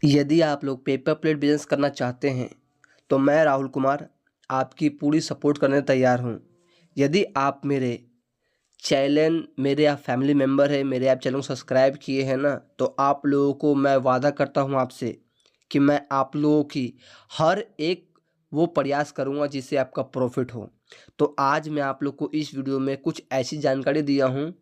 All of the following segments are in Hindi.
यदि आप लोग पेपर प्लेट बिजनेस करना चाहते हैं तो मैं राहुल कुमार आपकी पूरी सपोर्ट करने तैयार हूँ। यदि आप मेरे चैनल मेरे आप फैमिली मेम्बर हैं, मेरे आप चैनल को सब्सक्राइब किए हैं ना, तो आप लोगों को मैं वादा करता हूँ आपसे कि मैं आप लोगों की हर एक वो प्रयास करूँगा जिससे आपका प्रॉफिट हो। तो आज मैं आप लोग को इस वीडियो में कुछ ऐसी जानकारी दिया हूँ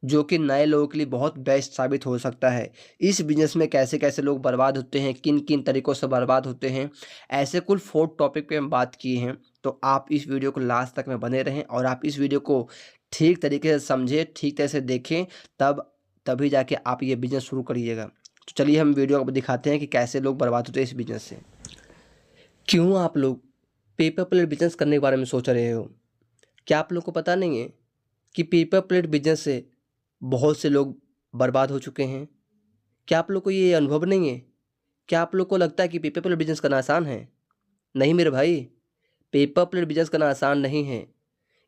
जो कि नए लोगों के लिए बहुत बेस्ट साबित हो सकता है। इस बिज़नेस में कैसे-कैसे लोग बर्बाद होते हैं, किन-किन तरीकों से बर्बाद होते हैं, ऐसे कुल 4 टॉपिक पे हम बात किए हैं। तो आप इस वीडियो को लास्ट तक में बने रहें और आप इस वीडियो को ठीक तरीके से समझें, ठीक तरह से देखें, तभी जाके आप ये बिज़नेस शुरू करिएगा। तो चलिए हम वीडियो अब दिखाते हैं कि कैसे लोग बर्बाद होते हैं इस बिज़नेस से। क्यों आप लोग पेपर प्लेट बिज़नेस करने के बारे में सोच रहे हो? क्या आप लोग को पता नहीं है कि पेपर प्लेट बिज़नेस से बहुत से लोग बर्बाद हो चुके हैं? क्या आप लोग को ये अनुभव नहीं है? क्या आप लोग को लगता है कि पेपर प्लेट बिज़नेस करना आसान है? नहीं मेरे भाई, पेपर प्लेट बिज़नेस करना आसान नहीं है।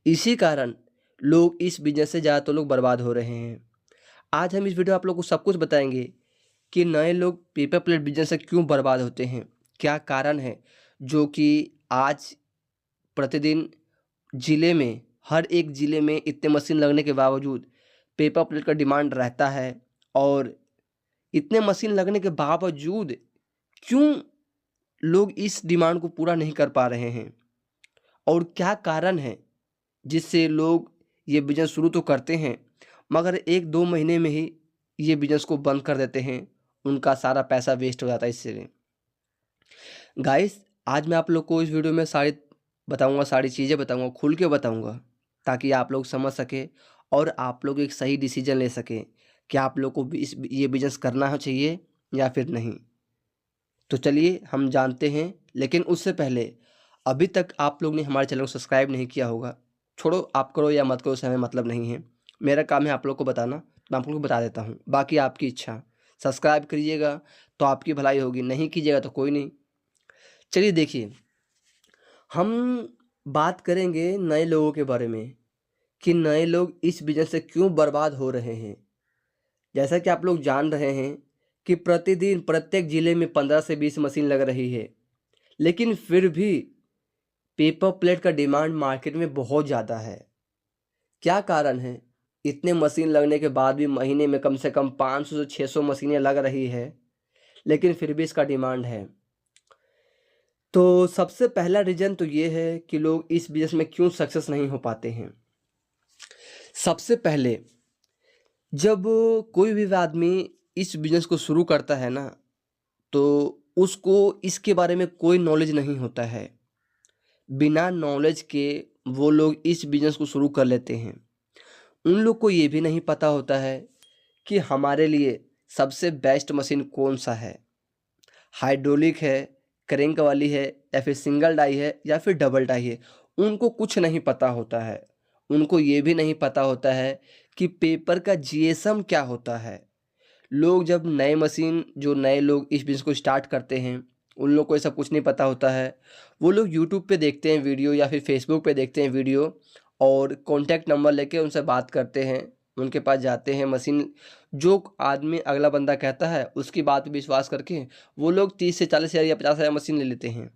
इसी कारण लोग इस बिज़नेस से ज़्यादातर लोग बर्बाद हो रहे हैं। आज हम इस वीडियो में आप लोग को सब कुछ बताएँगे कि नए लोग पेपर प्लेट बिज़नेस से क्यों बर्बाद होते हैं? क्या कारण है जो कि आज प्रतिदिन ज़िले में हर एक ज़िले में इतने मशीन लगने के बावजूद पेपर प्लेट का डिमांड रहता है और इतने मशीन लगने के बावजूद क्यों लोग इस डिमांड को पूरा नहीं कर पा रहे हैं? और क्या कारण है जिससे लोग ये बिज़नेस शुरू तो करते हैं मगर 1-2 महीने में ही ये बिज़नेस को बंद कर देते हैं, उनका सारा पैसा वेस्ट हो जाता है इससे। गाइस आज मैं आप लोग को इस वीडियो में सारी चीज़ें बताऊँगा, खुल के बताऊँगा ताकि आप लोग समझ सकें और आप लोग एक सही डिसीजन ले सकें कि आप लोग को भी ये बिज़नेस करना चाहिए या फिर नहीं। तो चलिए हम जानते हैं, लेकिन उससे पहले अभी तक आप लोग ने हमारे चैनल को सब्सक्राइब नहीं किया होगा, छोड़ो आप करो या मत करो उससे हमें मतलब नहीं है। मेरा काम है आप लोग को बताना, मैं आप लोग को बता देता हूँ, बाकी आपकी इच्छा। सब्सक्राइब करिएगा तो आपकी भलाई होगी, नहीं कीजिएगा तो कोई नहीं। चलिए देखिए, हम बात करेंगे नए लोगों के बारे में कि नए लोग इस बिज़नेस से क्यों बर्बाद हो रहे हैं। जैसा कि आप लोग जान रहे हैं कि प्रतिदिन प्रत्येक ज़िले में 15 से 20 मशीन लग रही है, लेकिन फिर भी पेपर प्लेट का डिमांड मार्केट में बहुत ज़्यादा है। क्या कारण है? इतने मशीन लगने के बाद भी महीने में कम से कम 500 से 600 मशीनें लग रही है, लेकिन फिर भी इसका डिमांड है। तो सबसे पहला रीज़न तो ये है कि लोग इस बिज़नेस में क्यों सक्सेस नहीं हो पाते हैं। सबसे पहले जब कोई भी आदमी इस बिज़नेस को शुरू करता है ना, तो उसको इसके बारे में कोई नॉलेज नहीं होता है। बिना नॉलेज के वो लोग इस बिज़नेस को शुरू कर लेते हैं। उन लोग को ये भी नहीं पता होता है कि हमारे लिए सबसे बेस्ट मशीन कौन-सा है। हाइड्रोलिक है, क्रैंक वाली है या फिर सिंगल डाई है या फिर डबल डाई है। उनको कुछ नहीं पता होता है। उनको ये भी नहीं पता होता है कि पेपर का जीएसएम क्या होता है। लोग जब नए लोग इस बिज़नेस को स्टार्ट करते हैं, उन लोग को ये सब कुछ नहीं पता होता है। वो लोग यूट्यूब पे देखते हैं वीडियो या फिर फेसबुक पे देखते हैं वीडियो और कॉन्टैक्ट नंबर लेके उनसे बात करते हैं, उनके पास जाते हैं। मशीन जो आदमी अगला बंदा कहता है, उसकी बात पे विश्वास करके वो लोग 30 से 40 हज़ार या 50 हज़ार मशीन ले लेते हैं।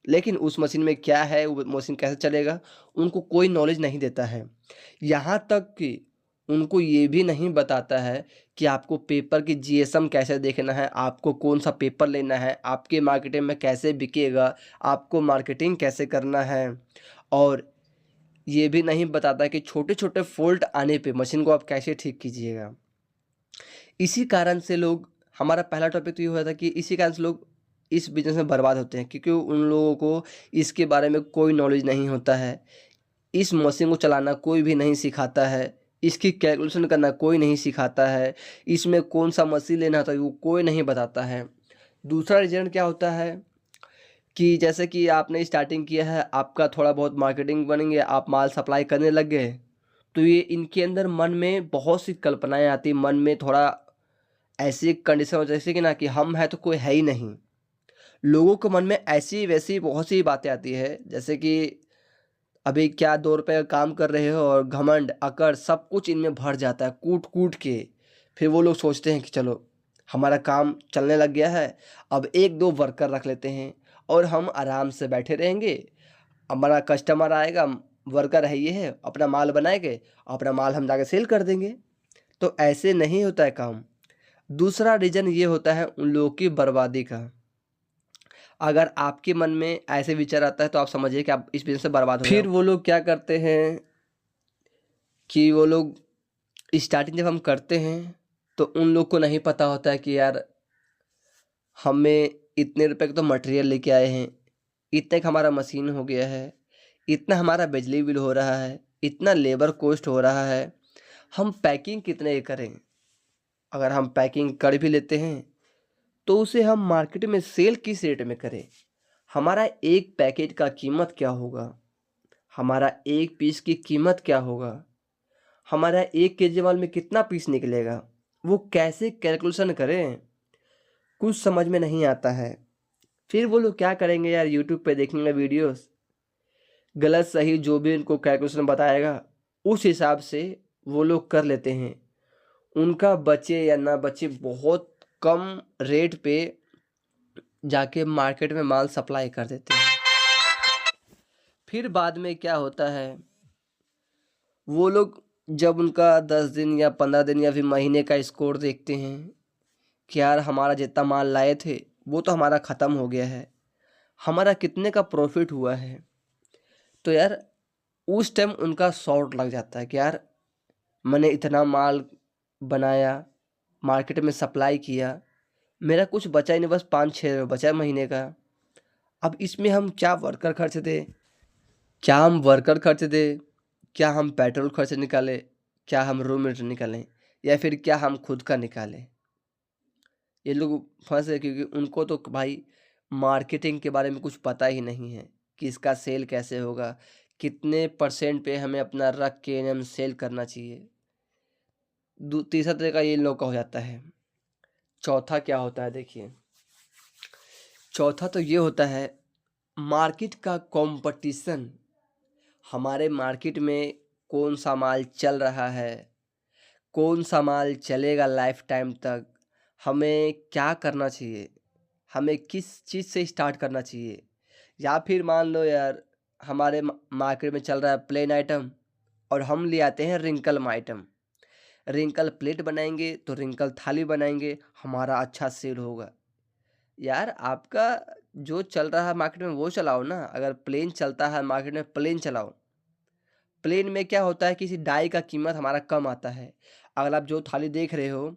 लेकिन उस मशीन में क्या है, वो मशीन कैसे चलेगा, उनको कोई नॉलेज नहीं देता है। यहाँ तक कि उनको ये भी नहीं बताता है कि आपको पेपर की जीएसएम कैसे देखना है, आपको कौन-सा पेपर लेना है, आपके मार्केटिंग में कैसे बिकेगा, आपको मार्केटिंग कैसे करना है और ये भी नहीं बताता कि छोटे-छोटे फ़ॉल्ट आने पे मशीन को आप कैसे ठीक कीजिएगा। इसी कारण से लोग हमारा पहला टॉपिक तो ये हुआ था कि इसी कारण से लोग इस बिज़नेस में बर्बाद होते हैं क्योंकि उन लोगों को इसके बारे में कोई नॉलेज नहीं होता है। इस मशीन को चलाना कोई भी नहीं सिखाता है, इसकी कैलकुलेशन करना कोई नहीं सिखाता है, इसमें कौन-सा मशीन लेना होता है वो कोई नहीं बताता है। दूसरा रीज़न क्या होता है कि जैसे कि आपने स्टार्टिंग किया है, आपका थोड़ा बहुत मार्केटिंग बन गया, आप माल सप्लाई करने लग गए, तो ये इनके अंदर मन में बहुत सी कल्पनाएँ आती हैं, मन में थोड़ा ऐसी कंडीशन हो जैसे कि ना कि हम हैं तो कोई है ही नहीं। लोगों के मन में ऐसी-वैसी बहुत सी बातें आती है जैसे कि अभी क्या दौर पे काम कर रहे हो और घमंड, अकड़ सब कुछ इनमें भर जाता है कूट-कूट के। फिर वो लोग सोचते हैं कि चलो हमारा काम चलने लग गया है, अब 1-2 वर्कर रख लेते हैं और हम आराम से बैठे रहेंगे। हमारा कस्टमर आएगा, वर्कर है ये है, अपना माल बनाएँगे, अपना माल हम जाके सेल कर देंगे। तो ऐसे नहीं होता है काम। दूसरा रीज़न ये होता है उन लोगों की बर्बादी का। अगर आपके मन में ऐसे विचार आता है तो आप समझिए कि आप इस बिज़नेस से बर्बाद हो फिर वो लोग क्या करते हैं कि वो लोग स्टार्टिंग जब हम करते हैं तो उन लोग को नहीं पता होता है कि यार हमें इतने रुपए का तो मटेरियल लेके आए हैं, इतने का हमारा मशीन हो गया है, इतना हमारा बिजली बिल हो रहा है, इतना लेबर कॉस्ट हो रहा है, हम पैकिंग कितने करें। अगर हम पैकिंग कर भी लेते हैं तो उसे हम मार्केट में सेल किस रेट में करें। हमारा एक पैकेट का कीमत क्या होगा, हमारा एक पीस की कीमत क्या होगा, हमारा 1 केजी माल में कितना पीस निकलेगा, वो कैसे कैलकुलेशन करें, कुछ समझ में नहीं आता है। फिर वो लोग क्या करेंगे यार, यूट्यूब पे देखेंगे वीडियोस, गलत सही जो भी उनको कैलकुलेशन बताएगा उस हिसाब से वो लोग कर लेते हैं। उनका बचे या ना बचे बहुत कम रेट पे जाके मार्केट में माल सप्लाई कर देते हैं। फिर बाद में क्या होता है, वो लोग जब उनका 10 दिन या 15 दिन या फिर महीने का स्कोर देखते हैं कि यार हमारा जितना माल लाए थे वो तो हमारा ख़त्म हो गया है, हमारा कितने का प्रॉफिट हुआ है। तो यार उस टाइम उनका शॉर्ट लग जाता है कि यार मैंने इतना माल बनाया, मार्केट में सप्लाई किया, मेरा कुछ बचा ही नहीं, बस 5-6 बचा है महीने का। अब इसमें हम क्या वर्कर खर्च दें, क्या हम वर्कर खर्च दें, क्या हम पेट्रोल खर्च निकालें, क्या हम रूम रेंट निकालें, या फिर क्या हम खुद का निकालें। ये लोग फंस गए क्योंकि उनको तो भाई मार्केटिंग के बारे में कुछ पता ही नहीं है कि इसका सेल कैसे होगा, कितने परसेंट पे हमें अपना रख के हम सेल करना चाहिए। तीसरा तरीका ये इन लोग का हो जाता है। चौथा क्या होता है देखिए, चौथा तो ये होता है मार्केट का कंपटीशन। हमारे मार्केट में कौन सा माल चल रहा है, कौन सा माल चलेगा लाइफ टाइम तक, हमें क्या करना चाहिए, हमें किस चीज़ से स्टार्ट करना चाहिए। या फिर मान लो यार हमारे मार्केट में चल रहा है प्लेन आइटम और हम ले आते हैं रिंकल आइटम। रिंकल प्लेट बनाएंगे तो रिंकल थाली बनाएंगे, हमारा अच्छा सेल होगा। यार आपका जो चल रहा है मार्केट में वो चलाओ ना। अगर प्लेन चलता है मार्केट में प्लेन चलाओ। प्लेन में क्या होता है, किसी डाई का कीमत हमारा कम आता है। अगर आप जो थाली देख रहे हो,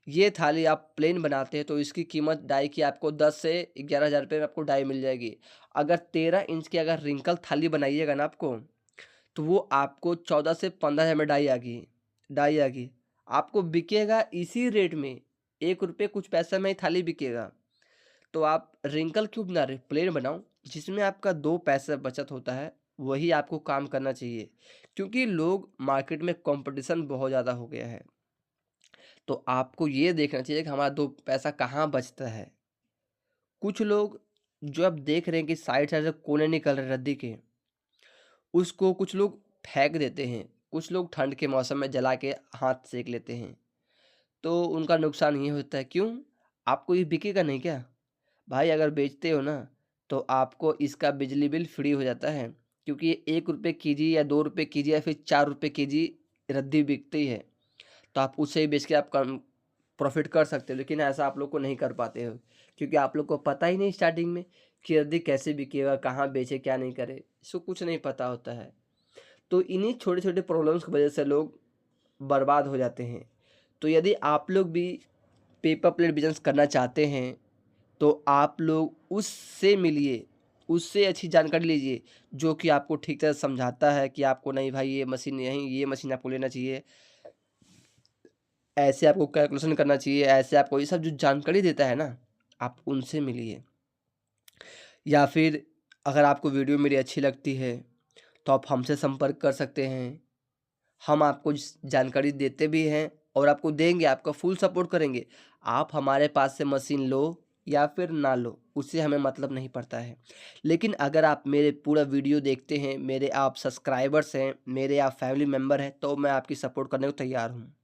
ये थाली आप प्लेन बनाते हैं तो इसकी कीमत डाई की आपको 10 से 11,000 रुपये में आपको डाई मिल जाएगी। अगर 13 इंच की अगर रिंकल थाली बनाइएगा ना आपको, तो वो आपको 14 से 15,000 में डाई आगी आपको बिकेगा इसी रेट में, 1 रुपये कुछ पैसा में ही थाली बिकेगा। तो आप रिंकल क्यों बना रहे, प्लेन बनाओ जिसमें आपका 2 पैसा बचत होता है, वही आपको काम करना चाहिए। क्योंकि लोग मार्केट में कंपटीशन बहुत ज़्यादा हो गया है, तो आपको ये देखना चाहिए कि हमारा 2 पैसा कहाँ बचता है। कुछ लोग जो आप देख रहे हैं कि साइड साइड से कोने निकल रहे रद्दी के, उसको कुछ लोग फेंक देते हैं, कुछ लोग ठंड के मौसम में जला के हाथ सेक लेते हैं, तो उनका नुकसान ये होता है। क्यों? आपको ये बिकेगा नहीं क्या? भाई अगर बेचते हो ना तो आपको इसका बिजली बिल फ्री हो जाता है, क्योंकि ये 1 रुपये केजी या 2 रुपये केजी या फिर 4 रुपये केजी रद्दी बिकती है। तो आप उससे ही बेच के आप कम प्रॉफिट कर सकते हो, लेकिन ऐसा आप लोग को नहीं कर पाते हो क्योंकि आप लोग को पता ही नहीं स्टार्टिंग में कि रद्दी कैसे बिकेगा, कहाँ बेचे, क्या नहीं करे, इसको कुछ नहीं पता होता है। तो इन्हीं छोटे छोटे प्रॉब्लम्स की वजह से लोग बर्बाद हो जाते हैं। तो यदि आप लोग भी पेपर प्लेट बिजनेस करना चाहते हैं तो आप लोग उससे मिलिए, उससे अच्छी जानकारी लीजिए जो कि आपको ठीक तरह समझाता है कि आपको नहीं भाई ये मशीन नहीं, ये मशीन आपको लेना चाहिए, ऐसे आपको कैलकुलेशन करना चाहिए, ऐसे आपको ये सब जो जानकारी देता है ना, आप उनसे मिलिए। या फिर अगर आपको वीडियो मेरी अच्छी लगती है तो आप हमसे संपर्क कर सकते हैं। हम आपको जानकारी देते भी हैं और आपको देंगे, आपका फुल सपोर्ट करेंगे। आप हमारे पास से मशीन लो या फिर ना लो, उससे हमें मतलब नहीं पड़ता है। लेकिन अगर आप मेरे पूरा वीडियो देखते हैं, मेरे आप सब्सक्राइबर्स हैं, मेरे आप फैमिली मेम्बर हैं, तो मैं आपकी सपोर्ट करने को तैयार हूँ।